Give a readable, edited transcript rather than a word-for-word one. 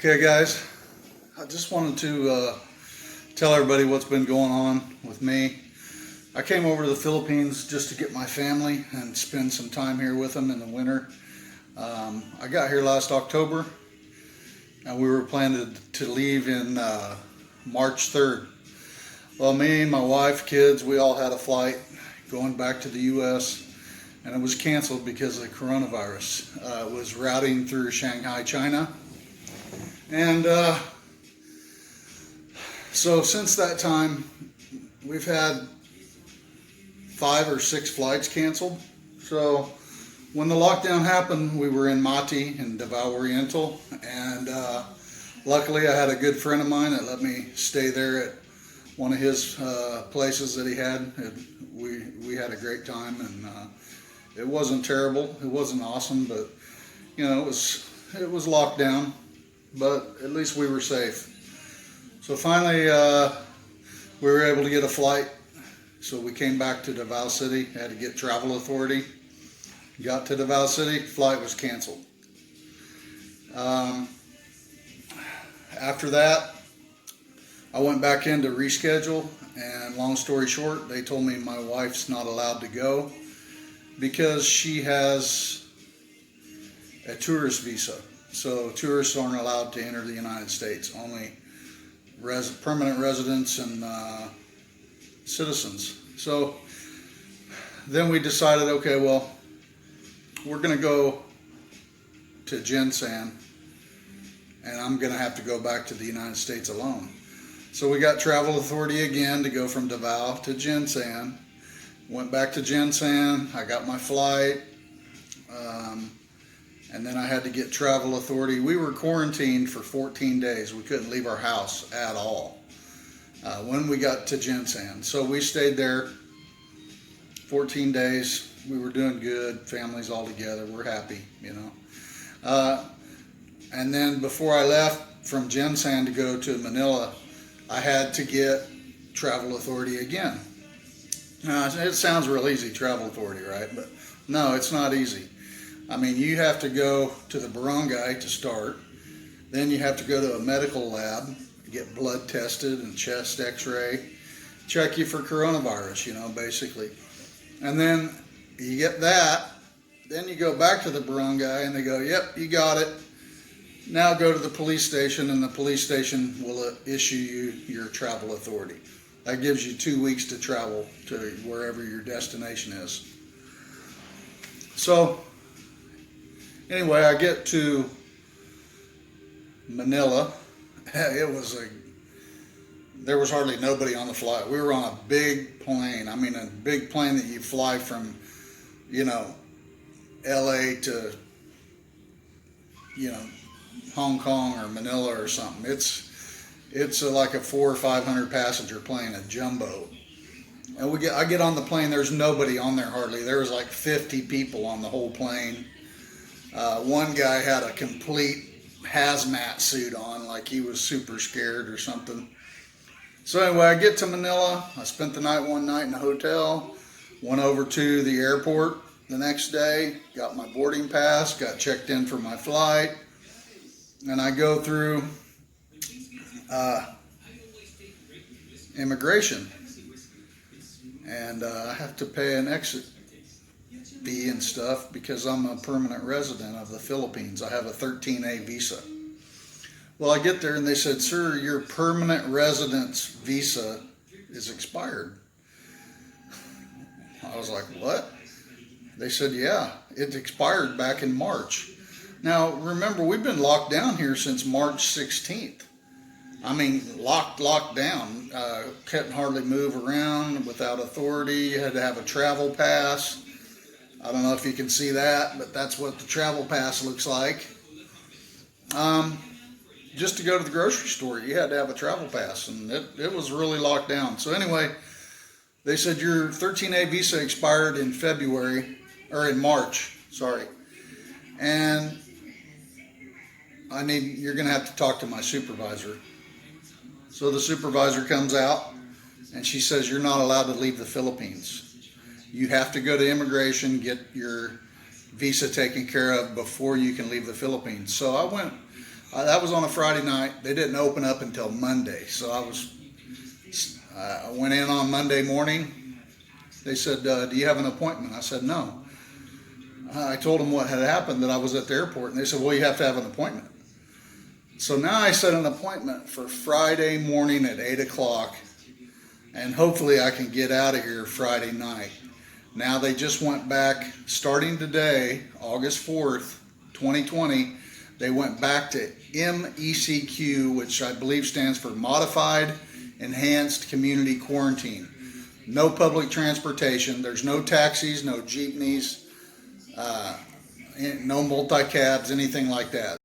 Okay, guys, I just wanted to tell everybody what's been going on with me. I came over to the Philippines just to get my family and spend some time here with them in the winter. I got here last October, and we were planning to leave in March 3rd. Well, me, my wife, kids, we all had a flight going back to the U.S., and it was canceled because of the coronavirus. It was routing through Shanghai, China. And so since that time, we've had 5 or 6 flights canceled. So when the lockdown happened, we were in Mati in Davao Oriental, and luckily I had a good friend of mine that let me stay there at one of his places that he had. We had a great time, and it wasn't terrible. It wasn't awesome, but you know, it was locked down. But at least we were safe. So finally, we were able to get a flight. So we came back to Davao City, had to get travel authority. Got to Davao City, flight was canceled. After that, I went back in to reschedule, and long story short, they told me my wife's not allowed to go because she has a tourist visa. So tourists aren't allowed to enter the United States, only permanent residents and citizens. So then we decided, okay, well, we're going to go to Jinsan, and I'm going to have to go back to the United States alone. So we got travel authority again to go from Davao to Jinsan. Went back to Jinsan, I got my flight. And then I had to get travel authority. We were quarantined for 14 days. We couldn't leave our house at all when we got to Jinsan. So we stayed there 14 days. We were doing good. Families all together. We're happy, you know. And then before I left from Jinsan to go to Manila, I had to get travel authority again. Now, it sounds real easy, travel authority, right? But no, it's not easy. I mean, you have to go to the barangay to start. Then you have to go to a medical lab, get blood tested and chest x-ray, check you for coronavirus, you know, basically. And then you get that, then you go back to the barangay and they go, yep, you got it. Now go to the police station, and the police station will issue you your travel authority. That gives you 2 weeks to travel to wherever your destination is. So anyway, I get to Manila. There was hardly nobody on the flight. We were on a big plane. I mean, a big plane that you fly from, you know, LA to, you know, Hong Kong or Manila or something. It's like a 400 or 500 passenger plane, a jumbo. And I get on the plane. There's nobody on there hardly. There was like 50 people on the whole plane. One guy had a complete hazmat suit on, like he was super scared or something. So anyway, I get to Manila. I spent the night one night in a hotel, went over to the airport the next day, got my boarding pass, got checked in for my flight, and I go through immigration, and I have to pay an exit fee and stuff because I'm a permanent resident of the Philippines. I have a 13A visa. Well, I get there and they said, sir, your permanent residence visa is expired. I was like, what? They said, yeah, it expired back in March. Now, remember, we've been locked down here since March 16th. I mean, locked down. Couldn't hardly move around without authority. You had to have a travel pass. I don't know if you can see that, but that's what the travel pass looks like. Just to go to the grocery store, you had to have a travel pass, and it was really locked down. So anyway, they said your 13A visa expired in March, sorry. And you're going to have to talk to my supervisor. So the supervisor comes out, and she says, you're not allowed to leave the Philippines. You have to go to immigration, get your visa taken care of before you can leave the Philippines. So I That was on a Friday night. They didn't open up until Monday, so I went in on Monday morning. They said, "Do you have an appointment?" I said, "No." I told them what had happened, that I was at the airport, and they said, "Well, you have to have an appointment." So now I set an appointment for Friday morning at 8 o'clock, and hopefully I can get out of here Friday night. Now they just went back, starting today, August 4th, 2020, they went back to MECQ, which I believe stands for Modified Enhanced Community Quarantine. No public transportation. There's no taxis, no jeepneys, no multi-cabs, anything like that.